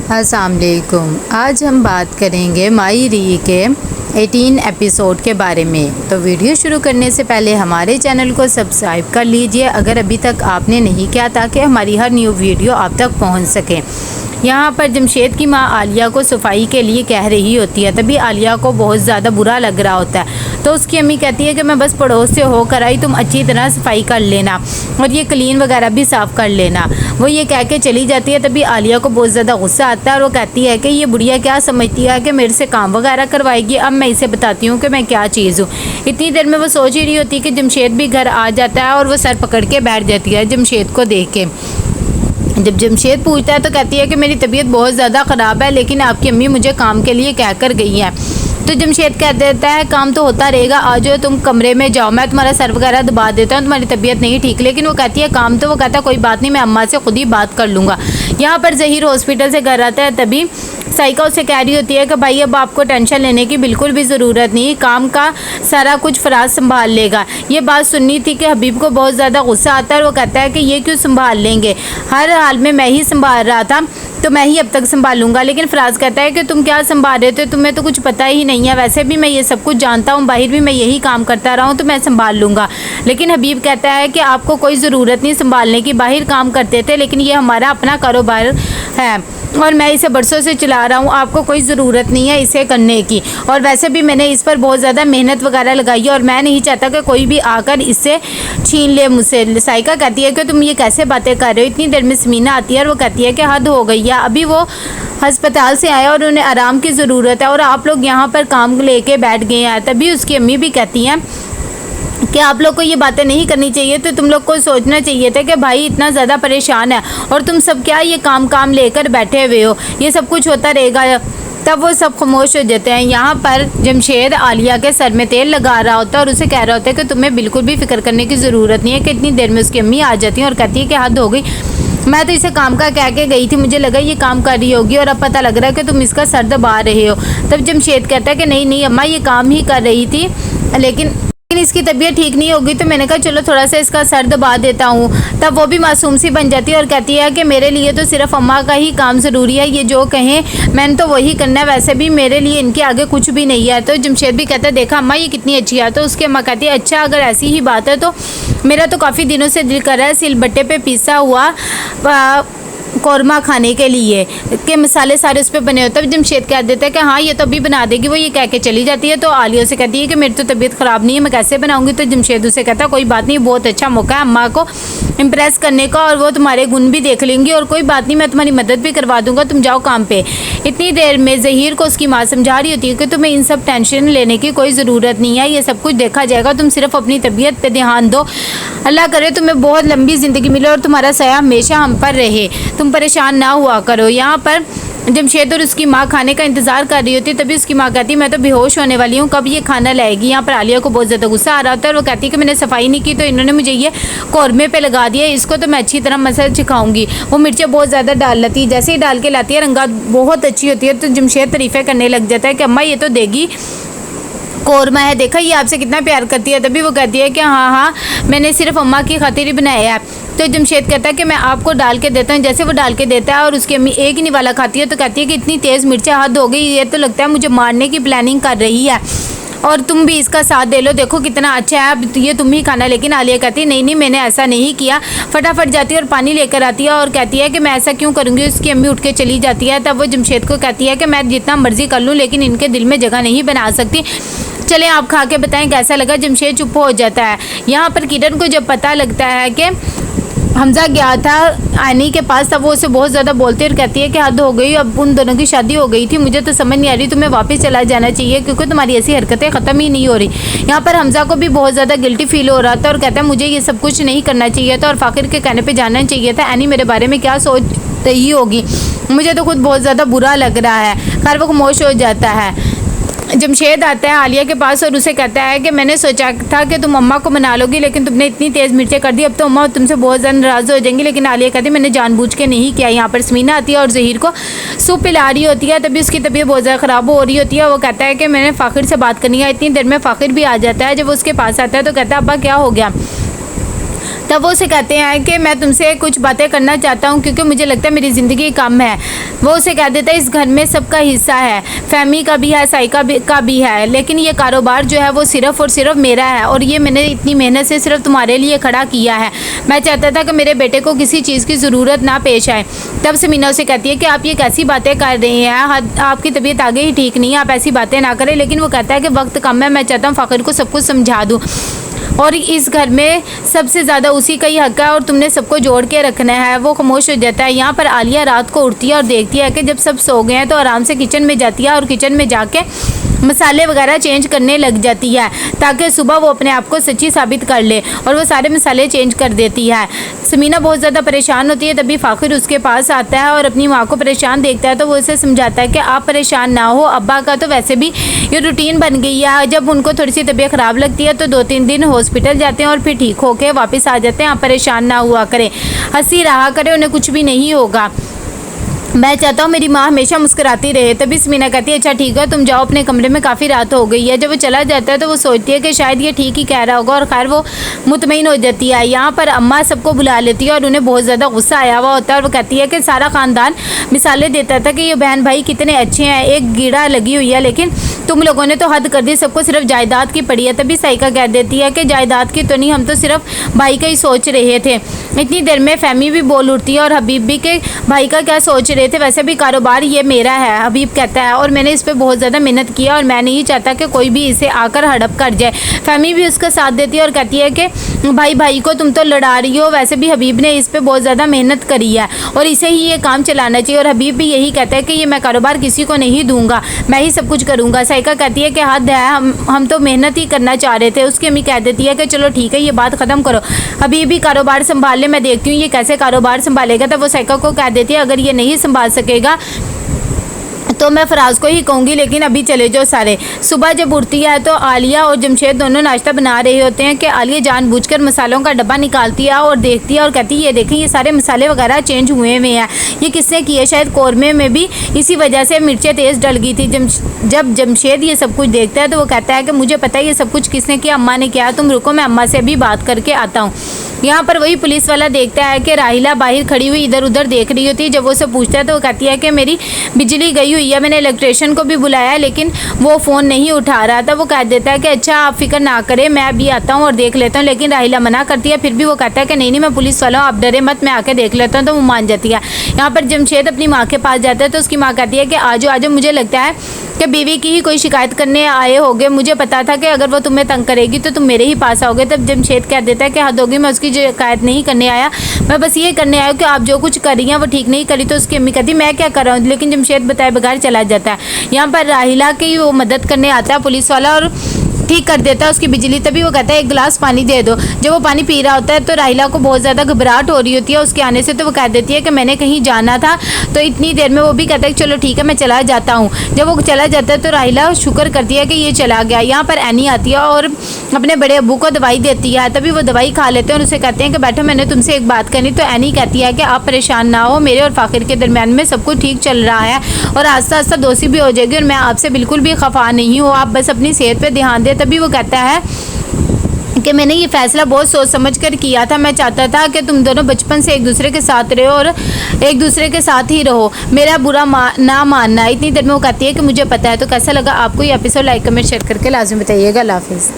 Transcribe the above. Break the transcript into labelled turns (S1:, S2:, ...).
S1: अस्सलाम वालेकुम। आज हम बात करेंगे माई री के 18 एपिसोड के बारे में। तो वीडियो शुरू करने से पहले हमारे चैनल को सब्सक्राइब कर लीजिए अगर अभी तक आपने नहीं किया, ताकि हमारी हर न्यू वीडियो आप तक पहुंच सके। यहाँ पर जमशेद की माँ आलिया को सफाई के लिए कह रही होती है, तभी आलिया को बहुत ज़्यादा बुरा लग रहा होता है। तो उसकी अम्मी कहती है कि मैं बस पड़ोस से होकर आई, तुम अच्छी तरह सफाई कर लेना और ये क्लीन वगैरह भी साफ़ कर लेना। वो ये कह के चली जाती है। तभी आलिया को बहुत ज़्यादा गुस्सा आता है और वो कहती है कि ये बुढ़िया क्या समझती है कि मेरे से काम वगैरह करवाएगी। अब मैं इसे बताती हूँ कि मैं क्या चीज़ हूँ। इतनी देर में वो सोच ही रही होती कि जमशेद भी घर आ जाता है और वो सर पकड़ के बैठ जाती है जमशेद को देख के। जब जमशेद पूछता है तो कहती है कि मेरी तबीयत बहुत ज़्यादा ख़राब है, लेकिन आपकी अम्मी मुझे काम के लिए कह कर गई है। तो जमशेद कह देता है काम तो होता रहेगा, आ जाओ तुम कमरे में जाओ, मैं तुम्हारा सर वगैरह दबा देता हूँ, तुम्हारी तबीयत नहीं ठीक। लेकिन वो कहती है काम तो, वो कहता है कोई बात नहीं, मैं अम्मा से खुद ही बात कर लूँगा। यहाँ पर ज़हीर हॉस्पिटल से घर आता है, तभी साइका उसे कह रही होती है कि भाई अब आपको टेंशन लेने की बिल्कुल भी ज़रूरत नहीं, काम का सारा कुछ फराज संभाल लेगा। ये बात सुननी थी कि हबीब को बहुत ज़्यादा गुस्सा आता है और वो कहता है कि ये क्यों संभाल लेंगे, हर हाल में मैं ही संभाल रहा था तो मैं ही अब तक संभालूंगा। लेकिन फराज कहता है कि तुम क्या संभाल रहे थे, तुम्हें तो कुछ पता ही नहीं है, वैसे भी मैं ये सब कुछ जानता हूँ, बाहर भी मैं यही काम करता रहा हूँ तो मैं संभाल लूँगा। लेकिन हबीब कहता है कि आपको कोई ज़रूरत नहीं संभालने की, बाहर काम करते थे, लेकिन ये हमारा अपना कारोबार है और मैं इसे बरसों से चला रहा हूँ, आपको कोई ज़रूरत नहीं है इसे करने की। और वैसे भी मैंने इस पर बहुत ज़्यादा मेहनत वगैरह लगाई है और मैं नहीं चाहता कि कोई भी आकर इससे छीन ले मुझसे। साइका कहती है कि तुम ये कैसे बातें कर रहे हो। इतनी देर में समीना आती है और वो कहती है कि हद हो गई है, अभी वो अस्पताल से आए और उन्हें आराम की ज़रूरत है और आप लोग यहाँ पर काम लेके बैठ गए हैं। तभी उसकी अम्मी भी कहती हैं कि आप लोग को ये बातें नहीं करनी चाहिए, तो तुम लोग को सोचना चाहिए था कि भाई इतना ज़्यादा परेशान है और तुम सब क्या ये काम लेकर बैठे हुए हो, ये सब कुछ होता रहेगा। तब वो सब खामोश हो जाते हैं। यहाँ पर जमशेद आलिया के सर में तेल लगा रहा होता है और उसे कह रहा होता है कि तुम्हें बिल्कुल भी फिक्र करने की ज़रूरत नहीं है। कि इतनी देर में उसकी अम्मी आ जाती है और कहती है कि हद हो गई, मैं तो इसे काम का कह के गई थी, मुझे लगा ये काम कर रही होगी और अब पता लग रहा है कि तुम इसका सर दबा रहे हो। तब जमशेद कहता है कि नहीं नहीं अम्मा, ये काम ही कर रही थी, लेकिन इसकी तबीयत ठीक नहीं होगी तो मैंने कहा चलो थोड़ा सा इसका सर दबा देता हूँ। तब वो भी मासूम सी बन जाती है और कहती है कि मेरे लिए तो सिर्फ अम्मा का ही काम ज़रूरी है, ये जो कहें मैंने तो वही करना है, वैसे भी मेरे लिए इनके आगे कुछ भी नहीं है। तो जमशेद भी कहता है देखा अम्मा ये कितनी अच्छी है। तो उसकी अम्मा कहती है अच्छा अगर ऐसी ही बात है तो मेरा तो काफ़ी दिनों से दिल कर रहा है सिलबट्टे पर पिसा हुआ कौरमा खाने के लिए, के मसाले सारे उस पर बने होते हैं। जमशेद कह देता है कि हाँ ये तो अभी बना देगी। वो ये कह के चली जाती है। तो आलिया से कहती है कि मेरी तो तबीयत ख़राब नहीं है, मैं कैसे बनाऊंगी। तो जमशेद उसे कहता है कोई बात नहीं, बहुत अच्छा मौका है अम्मा को इम्प्रेस करने का और वो तुम्हारे गुण भी देख लेंगी और कोई बात नहीं, मैं तुम्हारी मदद भी करवा दूंगा, तुम जाओ काम पे। इतनी देर में ज़हीर को उसकी माँ समझा रही होती है कि तुम्हें इन सब टेंशन लेने की कोई ज़रूरत नहीं है, ये सब कुछ देखा जाएगा, तुम सिर्फ अपनी तबीयत पे ध्यान दो, अल्लाह करे तुम्हें बहुत लंबी ज़िंदगी मिले और तुम्हारा साया हमेशा हम पर रहे, तुम परेशान ना हुआ करो। यहाँ पर जमशेद और उसकी माँ खाने का इंतज़ार कर रही होती है। तभी उसकी माँ कहती है मैं तो बेहोश होने वाली हूँ, कब ये खाना लाएगी। यहाँ पर आलिया को बहुत ज़्यादा गुस्सा आ रहा होता है और वो कहती है कि मैंने सफाई नहीं की तो इन्होंने मुझे ये कौरमे पे लगा दिया, इसको तो मैं अच्छी तरह मसाला सिखाऊंगी। वो मिर्चें बहुत ज़्यादा डाल लेती है, जैसे ही डाल के लाती है रंगात बहुत अच्छी होती है। तो जमशेद तारीफ़ें करने लग जाता है कि अम्मा ये तो देगी कौरमा है, देखा ये आपसे कितना प्यार करती है। तभी वो कहती है कि हाँ मैंने सिर्फ अम्मा की खातिर ही बनाया है। तो जमशेद कहता है कि मैं आपको डाल के देता हूँ। जैसे वो डाल के देता है और उसकी अम्मी एक ही नहीं वाला खाती है तो कहती है कि इतनी तेज़ मिर्चें हद हो गई, ये तो लगता है मुझे मारने की प्लानिंग कर रही है और तुम भी इसका साथ दे लो, देखो कितना अच्छा है, अब ये तुम ही खाना। लेकिन आलिया कहती है नहीं नहीं मैंने ऐसा नहीं किया। फटाफट जाती है और पानी लेकर आती है और कहती है कि मैं ऐसा क्यों करूँगी। उसकी अम्मी उठ के चली जाती है। तब वो जमशेद को कहती है कि मैं जितना मर्जी कर लूँ लेकिन इनके दिल में जगह नहीं बना सकती, चलें आप खा के बताएं कैसा लगा। जमशेद चुप हो जाता है। यहाँ पर किरण को जब पता लगता है कि हमजा गया था आनी के पास, तब वो उसे बहुत ज़्यादा बोलती है और कहती है कि हद हो गई, अब उन दोनों की शादी हो गई थी, मुझे तो समझ नहीं आ रही, तुम्हें वापस चला जाना चाहिए क्योंकि तुम्हारी ऐसी हरकतें ख़त्म ही नहीं हो रही। यहाँ पर हमजा को भी बहुत ज़्यादा गिल्टी फील हो रहा था और कहता है मुझे ये सब कुछ नहीं करना चाहिए था और फ़ाकिर के कहने पर जाना चाहिए था। एनी मेरे बारे में क्या सोच रही होगी, मुझे तो खुद बहुत ज़्यादा बुरा लग रहा है। खैर वो खामोश हो जाता है। जमशेद आता है आलिया के पास और उसे कहता है कि मैंने सोचा था कि तुम अम्मा को मना लोगी, लेकिन तुमने इतनी तेज़ मिर्चें कर दी, अब तो अम्मा तुमसे बहुत ज़्यादा नाराज़ हो जाएंगी। लेकिन आलिया कहती है मैंने जानबूझ के नहीं किया। यहाँ पर समीना आती है और ज़हीर को सूप पिला रही होती है। तभी उसकी तबीयत बहुत ज़्यादा ख़राब हो रही होती है। वो कहता है कि मैंने फ़ाकिर से बात करनी है। इतनी देर में फ़ाकिर भी आ जाता है। जब उसके पास आता है तो कहता है अब्बा क्या हो गया। तब वो उसे कहते हैं कि मैं तुमसे कुछ बातें करना चाहता हूँ क्योंकि मुझे लगता है मेरी ज़िंदगी कम है। वो उसे कह देता है इस घर में सबका हिस्सा है, फैमी का भी है, साई का भी है, लेकिन ये कारोबार जो है वो सिर्फ़ और सिर्फ मेरा है और ये मैंने इतनी मेहनत से सिर्फ तुम्हारे लिए खड़ा किया है। मैं चाहता था कि मेरे बेटे को किसी चीज़ की ज़रूरत ना पेश आए। तब समीना उसे कहती है कि आप ये कैसी बातें कर रही हैं, आपकी तबीयत आगे ही ठीक नहीं है, आप ऐसी बातें ना करें। लेकिन वो कहता है कि वक्त कम है, मैं चाहता हूँ फ़ाखिर को सब कुछ समझा दूँ और इस घर में सबसे ज़्यादा उसी का ही हक है और तुमने सबको जोड़ के रखना है। वो खामोश हो जाता है। यहाँ पर आलिया रात को उठती है और देखती है कि जब सब सो गए हैं तो आराम से किचन में जाती है और किचन में जाके मसाले वगैरह चेंज करने लग जाती है ताकि सुबह वो अपने आप को सच्ची साबित कर ले और वो सारे मसाले चेंज कर देती है। समीना बहुत ज़्यादा परेशान होती है। तभी फ़ाखिर उसके पास आता है और अपनी माँ को परेशान देखता है तो वो उसे समझाता है कि आप परेशान ना हो, अब्बा का तो वैसे भी ये रूटीन बन गई है, जब उनको थोड़ी सी तबीयत ख़राब लगती है तो 2-3 दिन हॉस्पिटल जाते हैं और फिर ठीक होकर वापस आ जाते हैं। आप परेशान ना हुआ करें, हंसी रहा करें, उन्हें कुछ भी नहीं होगा। मैं चाहता हूँ मेरी माँ हमेशा मुस्कुराती रहे। तभी समीना कहती है अच्छा ठीक है, तुम जाओ अपने कमरे में, काफ़ी रात हो गई है। जब वो चला जाता है तो वो सोचती है कि शायद ये ठीक ही कह रहा होगा और खैर वो मुतमईन हो जाती है। यहाँ पर अम्मा सबको बुला लेती है और उन्हें बहुत ज़्यादा गुस्सा आया हुआ होता है और वो कहती है कि सारा ख़ानदान मिसालें देता था कि ये बहन भाई कितने अच्छे हैं, एक कीड़ा लगी हुई है, लेकिन तुम लोगों ने तो हद कर दी, सबको सिर्फ जायदाद की पड़ी है। तभी साइका कह देती है कि जायदाद की तो नहीं, हम तो सिर्फ भाई का ही सोच रहे थे। इतनी देर में फैमी भी बोल उठती है और हबीब भी के भाई का क्या सोच रहे थे, वैसे भी कारोबार ये मेरा है, हबीब कहता है, और मैंने इस पर बहुत ज़्यादा मेहनत किया और मैं नहीं चाहता कि कोई भी इसे आकर हड़प कर जाए। फैमी भी उसका साथ देती है और कहती है कि भाई भाई को तुम तो लड़ा रही हो, वैसे भी हबीब ने इस पर बहुत ज़्यादा मेहनत करी है और इसे ही ये काम चलाना चाहिए। और हबीब भी यही कहता है कि ये मैं कारोबार किसी को नहीं दूंगा, मैं ही सब कुछ करूँगा। साइका कहती है कि हद है, हम तो मेहनत ही करना चाह रहे थे। उसकी अम्मी कह देती है कि चलो ठीक है, ये बात ख़त्म करो, हबीब भी कारोबार संभाल ले, मैं देखती हूँ ये कैसे कारोबार संभालेगा। तब वो साइका को कह देती है अगर ये नहीं संभाल सकेगा तो मैं फराज को ही कहूँगी, लेकिन अभी चले जाओ सारे। सुबह जब उठती है तो आलिया और जमशेद दोनों नाश्ता बना रहे होते हैं कि आलिया जानबूझकर मसालों का डब्बा निकालती है और देखती है और कहती है ये देखें, ये सारे मसाले वगैरह चेंज हुए हुए हैं, ये किसने किए, शायद कौरमे में भी इसी वजह से मिर्चें तेज़ डल गई थी। जब जमशेद ये सब कुछ देखता है तो वो कहता है कि मुझे पता है ये सब कुछ किसने किया, अम्मा ने किया, तुम रुको मैं अम्मा से भी बात करके आता हूँ। यहाँ पर वही पुलिस वाला देखता है कि राहिला बाहर खड़ी हुई इधर उधर देख रही होती है। जब वो सब पूछता है तो वो कहती है कि मेरी बिजली गई हुई है, मैंने इलेक्ट्रिशियन को भी बुलाया है लेकिन वो फ़ोन नहीं उठा रहा था। वो कह देता है कि अच्छा आप फिक्र ना करें, मैं अभी आता हूँ और देख लेता हूँ, लेकिन राहिला मना करती है। फिर भी वो कहता है कि नहीं मैं पुलिस वाला हूँ, आप डरे मत, मैं आके देख लेता हूँ। तो वो मान जाती है। यहाँ पर जमशेद अपनी माँ के पास जाता है तो उसकी माँ कहती है कि आजो आजो, मुझे लगता है कि बीवी की ही कोई शिकायत करने आए होगे, मुझे पता था कि अगर वो तुम्हें तंग करेगी तो तुम मेरे ही पास आओगे। तब जमशेद कह देता है कि हद होगी, मैं उसकी शिकायत नहीं करने आया, मैं बस ये करने आया कि आप जो कुछ कर रही हैं वो ठीक नहीं करी। तो उसकी अम्मी कहती मैं क्या कर रहा हूँ, लेकिन जमशेद बताए बगैर चला जाता है। यहाँ पर राहिला की वो मदद करने आता है पुलिस वाला और ठीक कर देता है उसकी बिजली। तभी वो कहता है एक गिलास पानी दे दो। जब वो पानी पी रहा होता है तो राहिला को बहुत ज़्यादा घबराहट हो रही होती है उसके आने से। तो वो कह देती है कि मैंने कहीं जाना था। तो इतनी देर में वो भी कहता है कि चलो ठीक है मैं चला जाता हूँ। जब वो चला जाता है तो राहिला शुक्र करती है कि ये चला गया। यहाँ पर एनी आती है और अपने बड़े अब्बू को दवाई देती है। तभी वो दवाई खा लेते हैं और उसे कहते हैं कि बैठो, मैंने तुमसे एक बात करनी। तो एनी कहती है कि आप परेशान ना हो, मेरे और फ़ाखिर के दरमियान में सब कुछ ठीक चल रहा है और आस्ता आस्ता दोस्ती भी हो जाएगी और मैं आपसे बिल्कुल भी खफा नहीं हूँ, आप बस अपनी सेहत पर ध्यान दें। तभी वो कहता है कि मैंने ये फ़ैसला बहुत सोच समझ कर किया था, मैं चाहता था कि तुम दोनों बचपन से एक दूसरे के साथ रहो और एक दूसरे के साथ ही रहो, मेरा बुरा ना मानना। इतनी देर में वो कहती है कि मुझे पता है। तो कैसा लगा आपको ये एपिसोड, लाइक कमेंट शेयर करके लाजमी बताइएगा। अल्लाह हाफिज़।